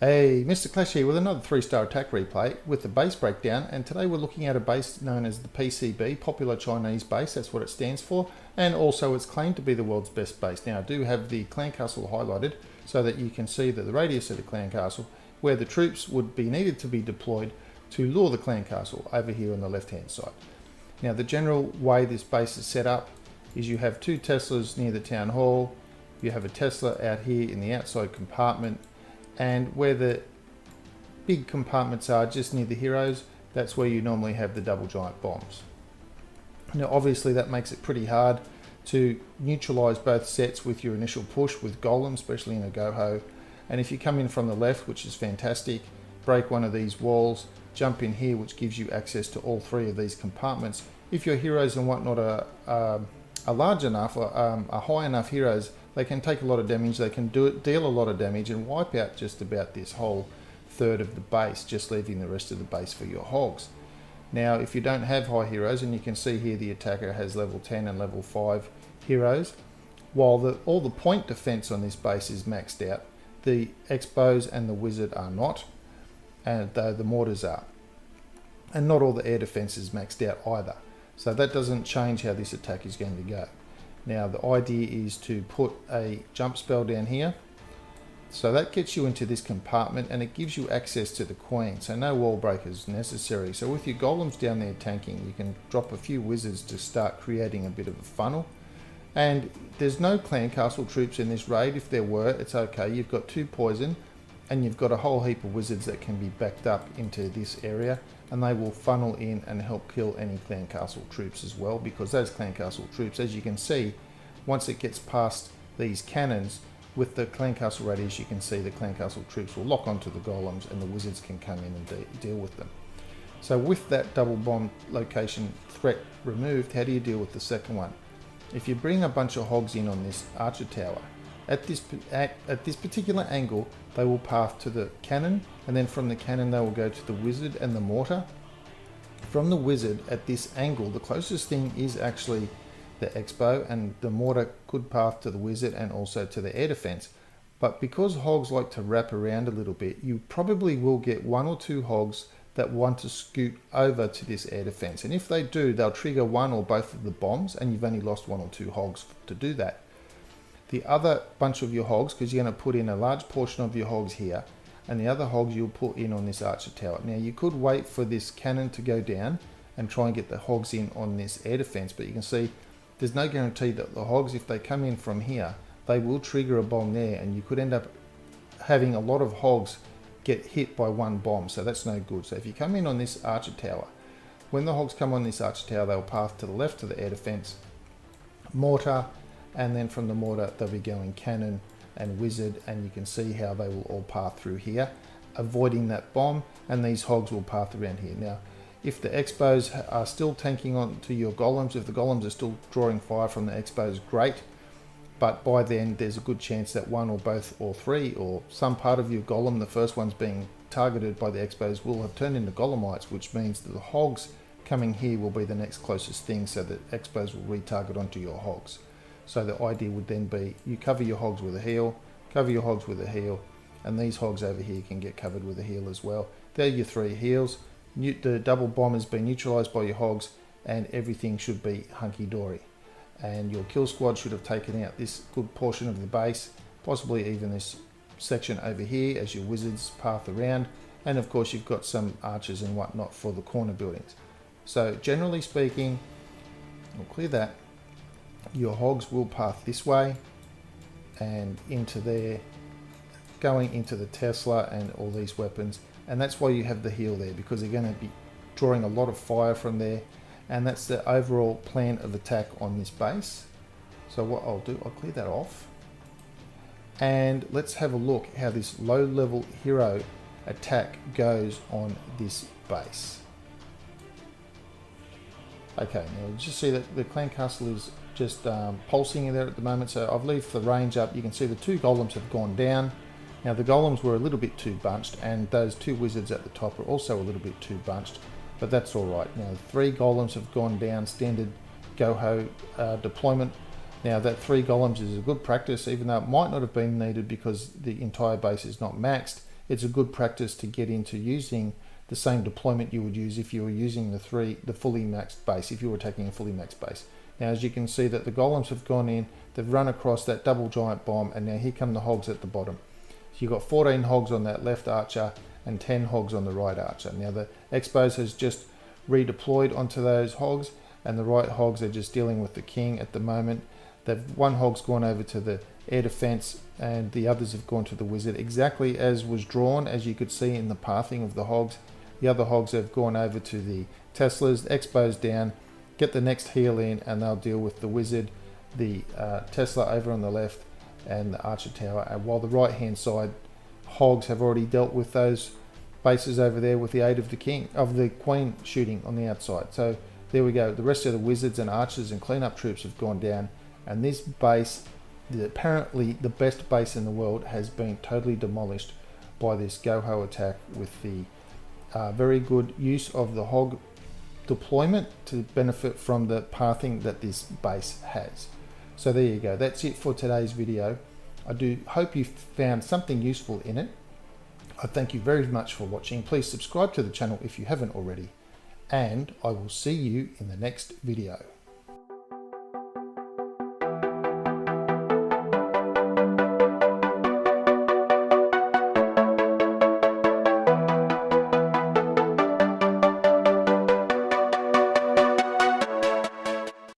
Hey, Mr. Clash here with another 3-star attack replay with the base breakdown, and today we're looking at a base known as the PCB, Popular Chinese Base, that's what it stands for, and also it's claimed to be the world's best base. Now I do have the clan castle highlighted so that you can see that the radius of the clan castle, where the troops would be needed to be deployed to lure the clan castle over here on the left hand side. Now the general way this base is set up is you have 2 Teslas near the town hall, you have a Tesla out here in the outside compartment, and where the big compartments are just near the heroes, that's where you normally have the double giant bombs. Now obviously that makes it pretty hard to neutralize both sets with your initial push with golems, especially in a go-ho. And if you come in from the left, which is fantastic, break one of these walls, jump in here, which gives you access to all 3 of these compartments. If your heroes and whatnot are large enough, or are high enough heroes, they can take a lot of damage, they can deal a lot of damage and wipe out just about this whole third of the base, just leaving the rest of the base for your hogs. Now if you don't have high heroes, and you can see here the attacker has level 10 and level 5 heroes, while all the point defense on this base is maxed out, the Expos and the Wizard are not, and though the mortars are. And not all the air defense is maxed out either. So that doesn't change how this attack is going to go. Now the idea is to put a jump spell down here. So that gets you into this compartment and it gives you access to the queen. So no wall breakers necessary. So with your golems down there tanking, you can drop a few wizards to start creating a bit of a funnel. And there's no clan castle troops in this raid. If there were, it's okay. You've got 2 poison and you've got a whole heap of wizards that can be backed up into this area, and they will funnel in and help kill any clan castle troops as well, because those clan castle troops, as you can see, once it gets past these cannons with the clan castle radius, you can see the clan castle troops will lock onto the golems and the wizards can come in and deal with them. So with that double bomb location threat removed, how do you deal with the second one? If you bring a bunch of hogs in on this archer tower, at this particular angle, they will path to the cannon, and then from the cannon they will go to the wizard and the mortar. From the wizard at this angle, the closest thing is actually the expo, and the mortar could path to the wizard and also to the air defense. But because hogs like to wrap around a little bit, you probably will get 1 or 2 hogs that want to scoot over to this air defense. And if they do, they'll trigger 1 or both of the bombs, and you've only lost 1 or 2 hogs to do that. The other bunch of your hogs, because you're going to put in a large portion of your hogs here, and the other hogs you'll put in on this archer tower. Now you could wait for this cannon to go down and try and get the hogs in on this air defense, but you can see there's no guarantee that the hogs, if they come in from here, they will trigger a bomb there, and you could end up having a lot of hogs get hit by 1 bomb, so that's no good. So if you come in on this archer tower, when the hogs come on this archer tower, they'll path to the left to the air defense, mortar, and then from the mortar they'll be going cannon and wizard, and you can see how they will all path through here, avoiding that bomb, and these hogs will path around here. Now if the expos are still tanking on to your golems, if the golems are still drawing fire from the expos, great, but by then there's a good chance that 1 or both or 3 or some part of your golem, the first one's being targeted by the expos, will have turned into golemites, which means that the hogs coming here will be the next closest thing, so that expos will retarget onto your hogs. So the idea would then be you cover your hogs with a heal, cover your hogs with a heal, and these hogs over here can get covered with a heal as well. They're your 3 heals. The double bomb has been neutralized by your hogs, and everything should be hunky-dory. And your kill squad should have taken out this good portion of the base, possibly even this section over here as your wizards path around, and of course you've got some archers and whatnot for the corner buildings. So generally speaking, we'll clear that. Your hogs will path this way and into there, going into the Tesla and all these weapons, and that's why you have the heal there, because they're going to be drawing a lot of fire from there, and that's the overall plan of attack on this base. So what I'll do, I'll clear that off, and let's have a look how this low level hero attack goes on this base. Okay, now you just see that the clan castle is just pulsing in there at the moment, so I've left the range up. You can see the 2 golems have gone down. Now the golems were a little bit too bunched, and those 2 wizards at the top are also a little bit too bunched, but that's alright. Now 3 golems have gone down, standard go-ho deployment. Now that 3 golems is a good practice, even though it might not have been needed because the entire base is not maxed. it's a good practice to get into using the same deployment you would use if you were using the fully maxed base, if you were taking a fully maxed base. Now, as you can see that the golems have gone in, they've run across that double giant bomb, and now here come the hogs at the bottom. So you've got 14 hogs on that left archer and 10 hogs on the right archer. Now the Expos has just redeployed onto those hogs, and the right hogs are just dealing with the king at the moment. One hog's gone over to the air defense and the others have gone to the wizard, exactly as was drawn, as you could see in the pathing of the hogs. The other hogs have gone over to the Teslas, the Expos down, get the next heal in, and they'll deal with the wizard, the Tesla over on the left, and the archer tower. And while the right hand side hogs have already dealt with those bases over there with the aid of the queen shooting on the outside. So there we go. The rest of the wizards and archers and cleanup troops have gone down, and this base, apparently the best base in the world, has been totally demolished by this go-ho attack with the very good use of the hog deployment to benefit from the pathing that this base has. So there you go. That's it for today's video. I do hope you found something useful in it. I thank you very much for watching. Please subscribe to the channel if you haven't already, and I will see you in the next video.